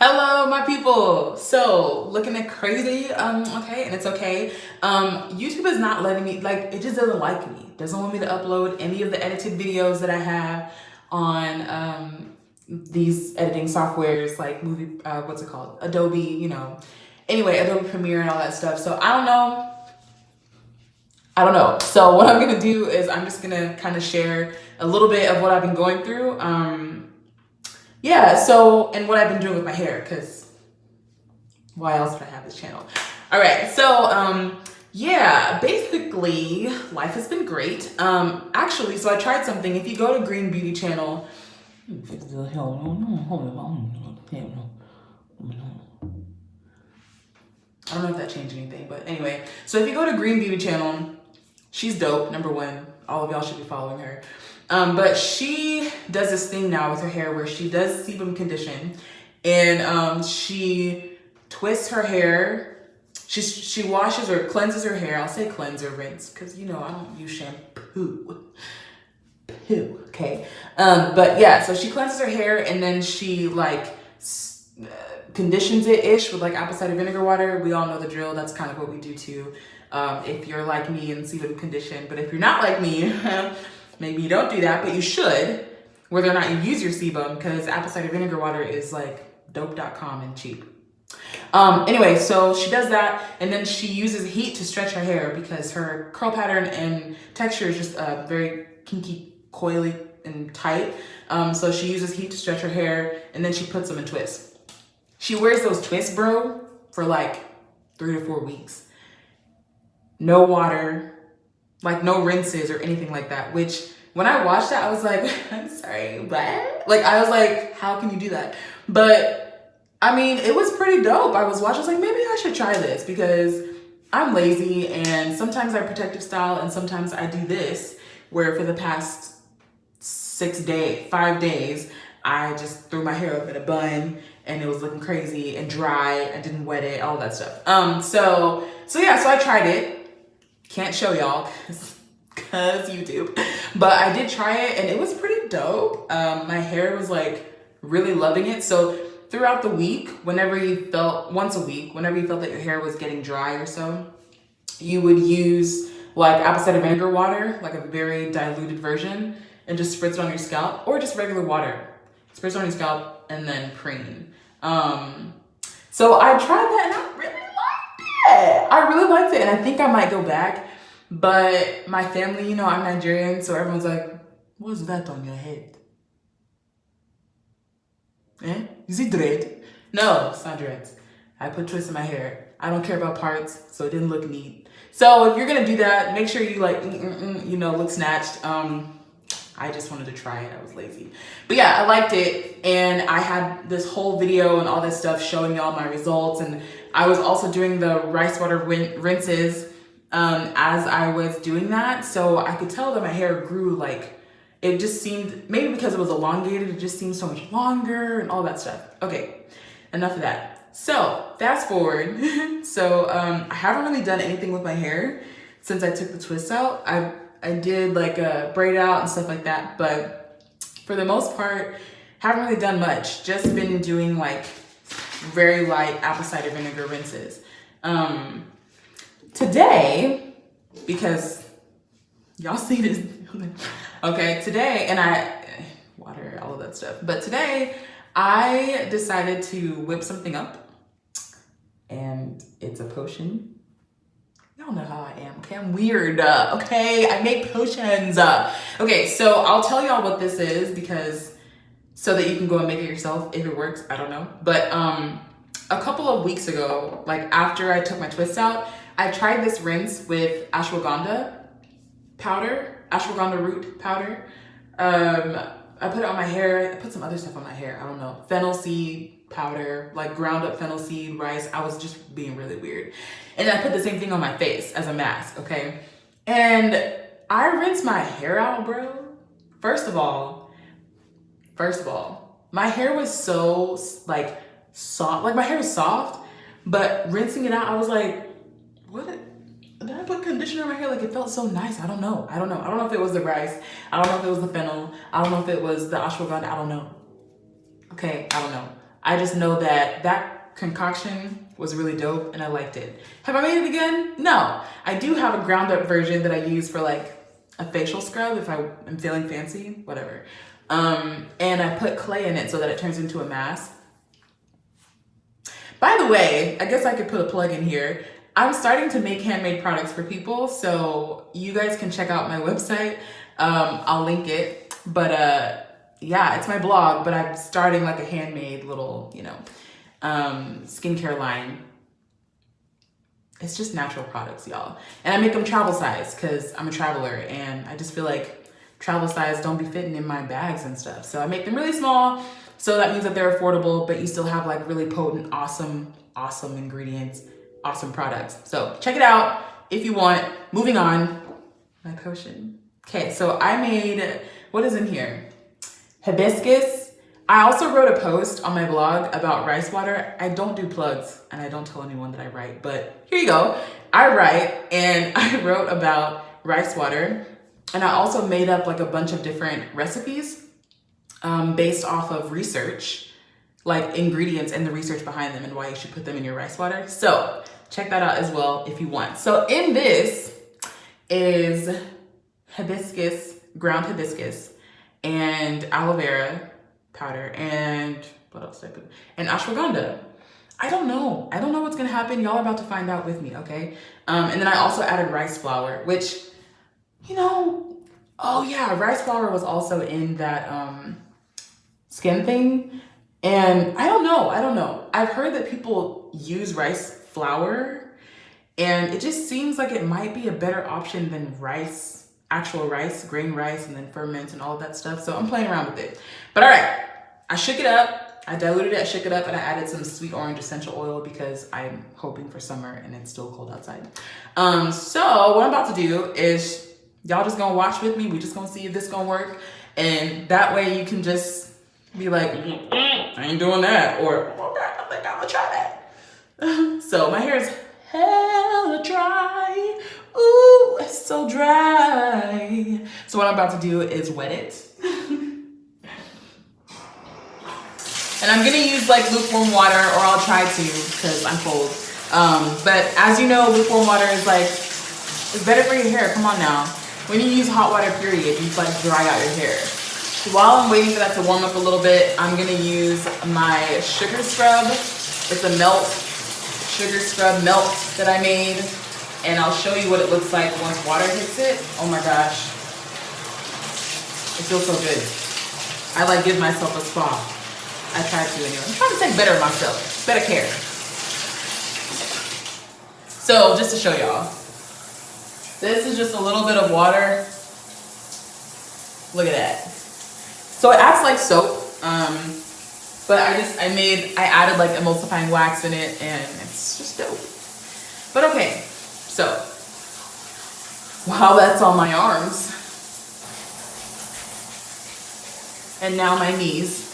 Hello, my people. So, looking at crazy, okay, and it's okay. YouTube is not letting me, like, it just doesn't like me. Doesn't want me to upload any of the edited videos that I have on these editing softwares like what's it called? Adobe, Anyway, Adobe Premiere and all that stuff. So, I don't know. So, what I'm gonna do is I'm just gonna kind of share a little bit of what I've been going through. And what I've been doing with my hair, because why else would I have this channel? All right, so basically life has been great. Actually, so I tried something. If you go to Green Beauty Channel, I don't know if that changed anything, but anyway. So if you go to Green Beauty Channel, she's dope, number one. All of y'all should be following her. But she does this thing now with her hair where she does sebum condition, and she twists her hair. She washes or cleanses her hair. I'll say cleanse or rinse because I don't use shampoo. Okay. But yeah, so she cleanses her hair and then she conditions it ish with like apple cider vinegar water. We all know the drill. That's kind of what we do too. If you're like me and sebum condition, but if you're not like me, maybe you don't do that, but you should, whether or not you use your sebum, because apple cider vinegar water is like dope.com and cheap. Anyway, so she does that, and then she uses heat to stretch her hair because her curl pattern and texture is just very kinky, coily, and tight. So she uses heat to stretch her hair, and then she puts them in twists. She wears those twists, bro, for like 3 to 4 weeks. No water, like no rinses or anything like that, which when I watched that, I was like, I'm sorry, what? Like, I was like, how can you do that? But I mean, it was pretty dope. I was watching, I was like, maybe I should try this because I'm lazy and sometimes I protective style and sometimes I do this where for the past 5 days, I just threw my hair up in a bun and it was looking crazy and dry. I didn't wet it, all that stuff. So I tried it. Can't show y'all cause YouTube, but I did try it and it was pretty dope. My hair was like really loving it. So throughout the week, once a week, whenever you felt that your hair was getting dry or so, you would use like apple cider vinegar water, like a very diluted version, and just spritz it on your scalp, or just regular water. Spritz it on your scalp and then preen. So I tried that and I really liked it. I really liked it and I think I might go back. But my family, I'm Nigerian, so everyone's like, what's that on your head? Is it dread? No, it's not dreads. I put twists in my hair. I don't care about parts, so it didn't look neat. So if you're gonna do that, make sure you look snatched. I just wanted to try it. I was lazy. But yeah, I liked it. And I had this whole video and all this stuff showing y'all my results. And I was also doing the rice water rinses as I was doing that. So I could tell that my hair grew it just seemed, maybe because it was elongated, it just seemed so much longer and all that stuff. Okay, enough of that. So fast forward. I haven't really done anything with my hair since I took the twists out. I did like a braid out and stuff like that, but for the most part, haven't really done much. Just been doing like very light apple cider vinegar rinses. Today, because y'all see this, okay, today, and water, all of that stuff, but today I decided to whip something up, and it's a potion. Y'all know how I am, okay? I'm weird, okay? I make potions. Okay, so I'll tell y'all what this is so that you can go and make it yourself if it works, I don't know. But a couple of weeks ago, like after I took my twist out, I tried this rinse with ashwagandha root powder. I put it on my hair. I put some other stuff on my hair. I don't know. Fennel seed powder, like ground up fennel seed, rice. I was just being really weird. And then I put the same thing on my face as a mask, okay? And I rinsed my hair out, bro. First of all, my hair was so soft. Like my hair is soft, but rinsing it out, I was like, what? Did I put conditioner in my hair? Like it felt so nice. I don't know. I don't know if it was the rice. I don't know if it was the fennel. I don't know if it was the ashwagandha. I don't know. Okay, I don't know. I just know that that concoction was really dope and I liked it. Have I made it again? No. I do have a ground up version that I use for like a facial scrub if I am feeling fancy, whatever. And I put clay in it so that it turns into a mask. By the way, I guess I could put a plug in here. I'm starting to make handmade products for people, so you guys can check out my website. I'll link it. But yeah, it's my blog, but I'm starting like a handmade little, you know, skincare line. It's just natural products, y'all. And I make them travel size because I'm a traveler and I just feel like travel size don't be fitting in my bags and stuff. So I make them really small. So that means that they're affordable, but you still have like really potent, awesome ingredients, awesome products. So check it out if you want. Moving on, my potion. Okay, so I made, what is in here? Hibiscus. I also wrote a post on my blog about rice water. I don't do plugs and I don't tell anyone that I write, but here you go. I write and I wrote about rice water, and I also made up like a bunch of different recipes based off of research, like ingredients and the research behind them and why you should put them in your rice water. So check that out as well if you want. So in this is hibiscus, ground hibiscus, and aloe vera powder, and what else did I put? And ashwagandha. I don't know what's gonna happen. Y'all are about to find out with me, okay? And then I also added rice flour, which, you know, oh yeah, rice flour was also in that skin thing. And I don't know. I've heard that people use rice flour and it just seems like it might be a better option than rice, actual rice, grain rice, and then ferment and all of that stuff. So I'm playing around with it. But all right, I shook it up. I diluted it, I shook it up, and I added some sweet orange essential oil because I'm hoping for summer and it's still cold outside. So what I'm about to do is y'all just gonna watch with me. We just gonna see if this gonna work. And that way you can just be like, I ain't doing that. Or, okay, I think I'm gonna try that. So my hair is hella dry. Ooh, it's so dry. So what I'm about to do is wet it. And I'm gonna use like lukewarm water, or I'll try to because I'm cold. But as you know, lukewarm water is like, it's better for your hair. Come on now. When you use hot water, period, you like dry out your hair. While I'm waiting for that to warm up a little bit, I'm gonna use my sugar scrub. It's a melt, sugar scrub melt that I made. And I'll show you what it looks like once water hits it. Oh my gosh. It feels so good. I like give myself a spa. I try to anyway. I'm trying to take better of myself. Better care. So just to show y'all. This is just a little bit of water. Look at that. So it acts like soap. But I added like emulsifying wax in it and it's just dope. But okay. So, while that's on my arms, and now my knees,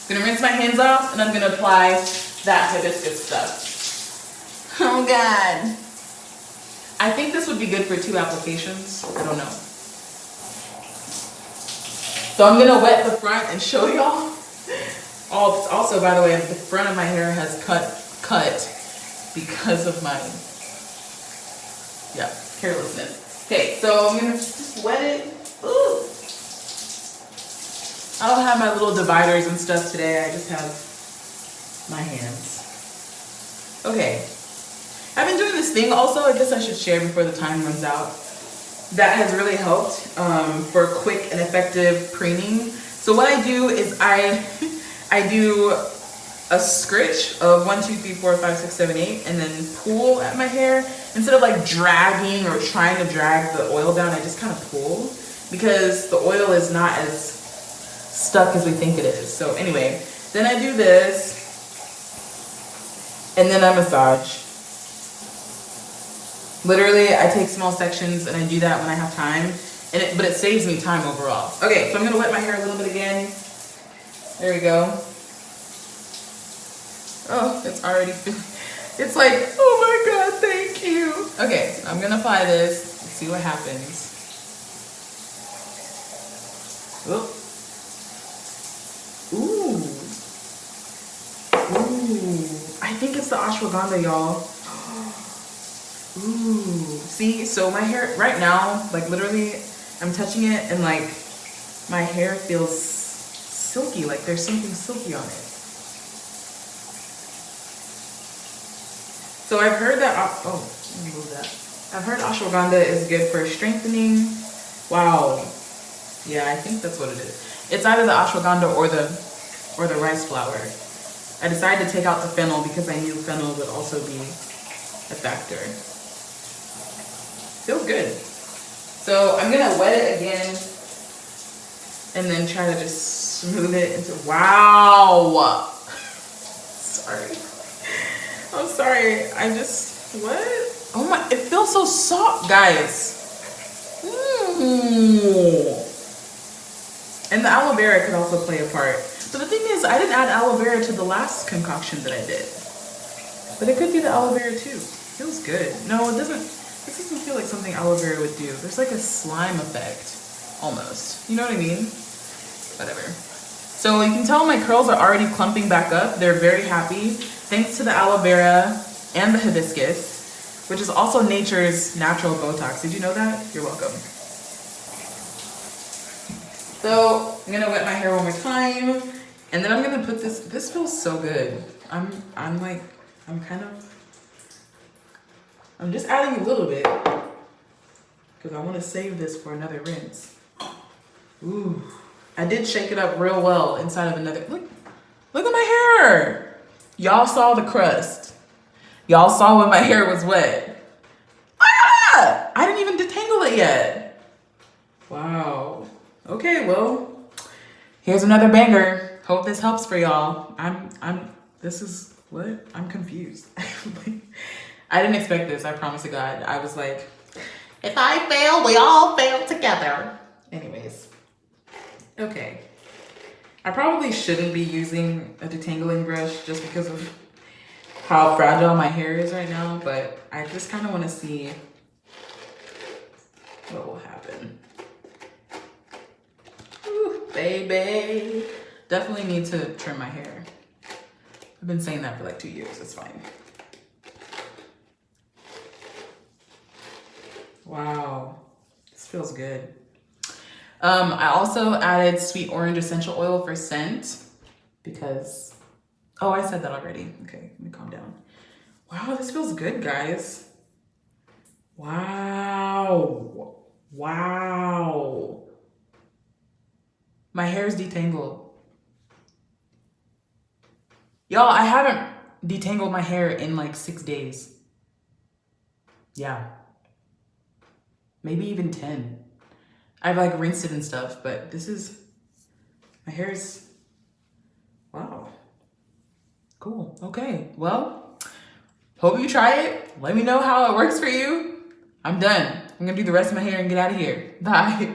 I'm gonna rinse my hands off and I'm gonna apply that hibiscus stuff. Oh God. I think this would be good for 2 applications. I don't know. So I'm gonna wet the front and show y'all. Also, by the way, the front of my hair has cut because of my carelessness. Okay, so I'm gonna just wet it. Ooh. I don't have my little dividers and stuff today. I just have my hands. Okay. I've been doing this thing also, I guess I should share before the time runs out. That has really helped for quick and effective preening. So what I do is I do a scritch of 1, 2, 3, 4, 5, 6, 7, 8, and then pull at my hair. Instead of like dragging or trying to drag the oil down, I just kind of pull because the oil is not as stuck as we think it is. So anyway, then I do this and then I massage. Literally, I take small sections and I do that when I have time, but it saves me time overall. Okay, so I'm gonna wet my hair a little bit again. There we go. Oh, it's already, it's like, oh my God, thank you. Okay, I'm gonna apply this and see what happens. Ooh. Ooh, I think it's the ashwagandha, y'all. Ooh, see, so my hair right now, like literally, I'm touching it and like my hair feels silky, like there's something silky on it. So I've heard that, oh, let me move that. I've heard ashwagandha is good for strengthening. Wow. Yeah, I think that's what it is. It's either the ashwagandha or the rice flour. I decided to take out the fennel because I knew fennel would also be a factor. Feels good. So I'm gonna wet it again and then try to just smooth it into, wow. Sorry. I'm sorry, what? Oh my, it feels so soft, guys. And the aloe vera could also play a part. But the thing is, I didn't add aloe vera to the last concoction that I did. But it could be the aloe vera too. Feels good. No, it doesn't, this doesn't feel like something aloe vera would do. There's like a slime effect, almost. You know what I mean? Whatever. So you can tell my curls are already clumping back up. They're very happy. Thanks to the aloe vera and the hibiscus, which is also nature's natural Botox. Did you know that? You're welcome. So I'm gonna wet my hair one more time, and then I'm gonna put this feels so good. I'm just adding a little bit because I want to save this for another rinse. Ooh, I did shake it up real well inside of another, look at my hair. Y'all saw the crust. Y'all saw when my hair was wet. Ah! I didn't even detangle it yet. Wow. Okay, well, here's another banger. Hope this helps for y'all. I'm confused. I didn't expect this, I promise to God. I was like, if I fail, we all fail together. Anyways, okay. I probably shouldn't be using a detangling brush just because of how fragile my hair is right now, but I just kind of want to see what will happen. Ooh, baby. Definitely need to trim my hair. I've been saying that for like 2 years, it's fine. Wow, this feels good. I also added sweet orange essential oil for scent because, oh, I said that already. Okay, let me calm down. Wow, this feels good, guys. Wow. Wow. My hair's detangled. Y'all, I haven't detangled my hair in like 6 days. Yeah. Maybe even 10. I've like rinsed it and stuff, but my hair is, wow. Cool, okay. Well, hope you try it. Let me know how it works for you. I'm done. I'm gonna do the rest of my hair and get out of here. Bye.